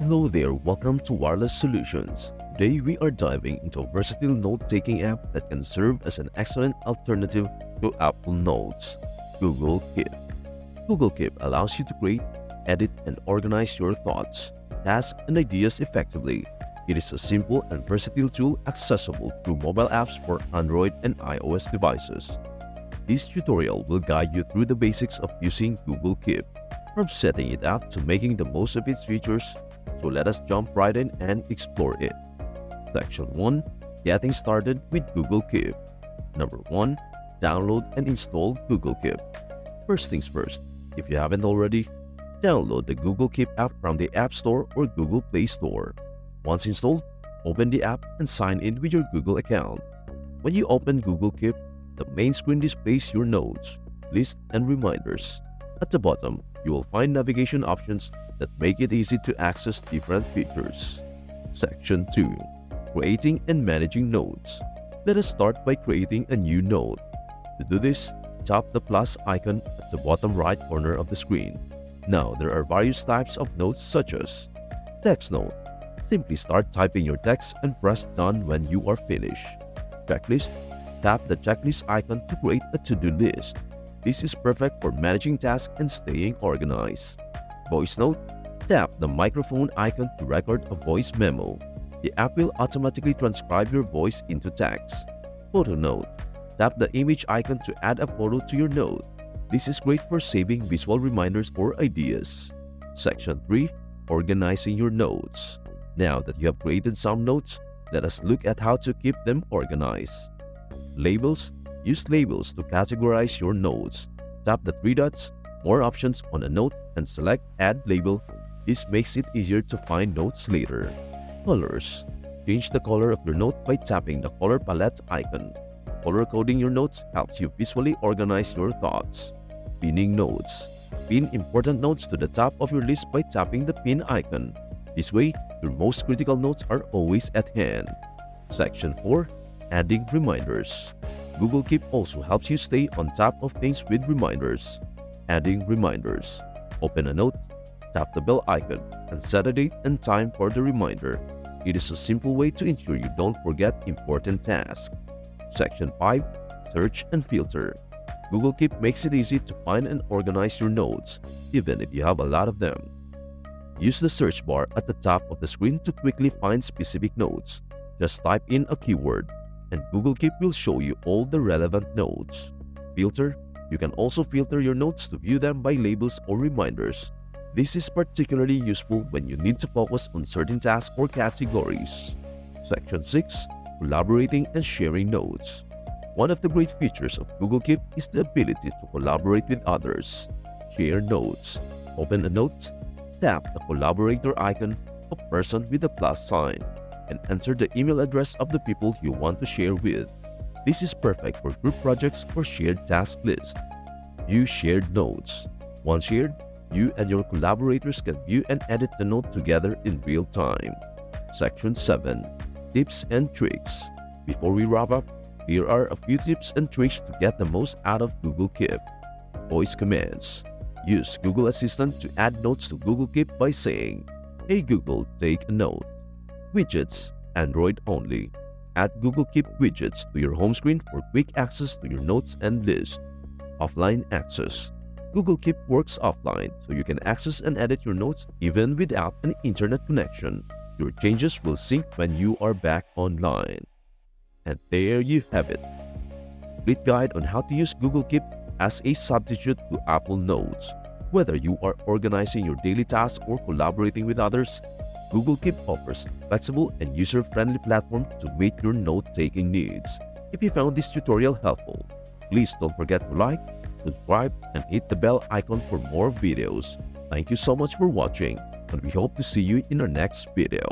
Hello there, welcome to Wireless Solutions. Today we are diving into a versatile note-taking app that can serve as an excellent alternative to Apple Notes, Google Keep. Google Keep allows you to create, edit, and organize your thoughts, tasks, and ideas effectively. It is a simple and versatile tool accessible through mobile apps for Android and iOS devices. This tutorial will guide you through the basics of using Google Keep, from setting it up to making the most of its features. So let us jump right in and explore it. Section 1. Getting started with Google Keep. Number 1. Download and install Google Keep. First things first, if you haven't already, download the Google Keep app from the App Store or Google Play Store. Once installed, open the app and sign in with your Google account. When you open Google Keep, the main screen displays your notes, lists, and reminders. At the bottom, you will find navigation options that make it easy to access different features. Section 2. Creating and managing notes. Let us start by creating a new note. To do this, tap the plus icon at the bottom right corner of the screen. Now, there are various types of notes such as text note. Simply start typing your text and press done when you are finished. Checklist. Tap the checklist icon to create a to-do list. This is perfect for managing tasks and staying organized. Voice note. Tap the microphone icon to record a voice memo. The app will automatically transcribe your voice into text. Photo note. Tap the image icon to add a photo to your note. This is great for saving visual reminders or ideas. Section 3. Organizing your notes. Now that you have created some notes, let us look at how to keep them organized. Labels. Use labels to categorize your notes. Tap the three dots, more options on a note, and select Add Label. This makes it easier to find notes later. Colors. Change the color of your note by tapping the color palette icon. Color coding your notes helps you visually organize your thoughts. Pinning notes. Pin important notes to the top of your list by tapping the pin icon. This way, your most critical notes are always at hand. Section 4. Adding reminders. Google Keep also helps you stay on top of things with reminders. Adding reminders. Open a note, tap the bell icon, and set a date and time for the reminder. It is a simple way to ensure you don't forget important tasks. Section 5. Search and filter. Google Keep makes it easy to find and organize your notes, even if you have a lot of them. Use the search bar at the top of the screen to quickly find specific notes. Just type in a keyword, and Google Keep will show you all the relevant notes. Filter. You can also filter your notes to view them by labels or reminders. This is particularly useful when you need to focus on certain tasks or categories. Section 6. Collaborating and sharing notes. One of the great features of Google Keep is the ability to collaborate with others. Share notes. Open a note, tap the collaborator icon, a person with a plus sign, and enter the email address of the people you want to share with. This is perfect for group projects or shared task lists. View shared notes. Once shared, you and your collaborators can view and edit the note together in real time. Section 7. Tips and tricks. Before we wrap up, here are a few tips and tricks to get the most out of Google Keep. Voice commands. Use Google Assistant to add notes to Google Keep by saying, "Hey Google, take a note." Widgets. Android only. Add Google Keep widgets to your home screen for quick access to your notes and list. Offline access. Google Keep works offline, so you can access and edit your notes even without an internet connection. Your changes will sync when you are back online. And there you have it. A complete guide on how to use Google Keep as a substitute to Apple Notes. Whether you are organizing your daily tasks or collaborating with others, Google Keep offers a flexible and user-friendly platform to meet your note-taking needs. If you found this tutorial helpful, please don't forget to like, subscribe, and hit the bell icon for more videos. Thank you so much for watching, and we hope to see you in our next video.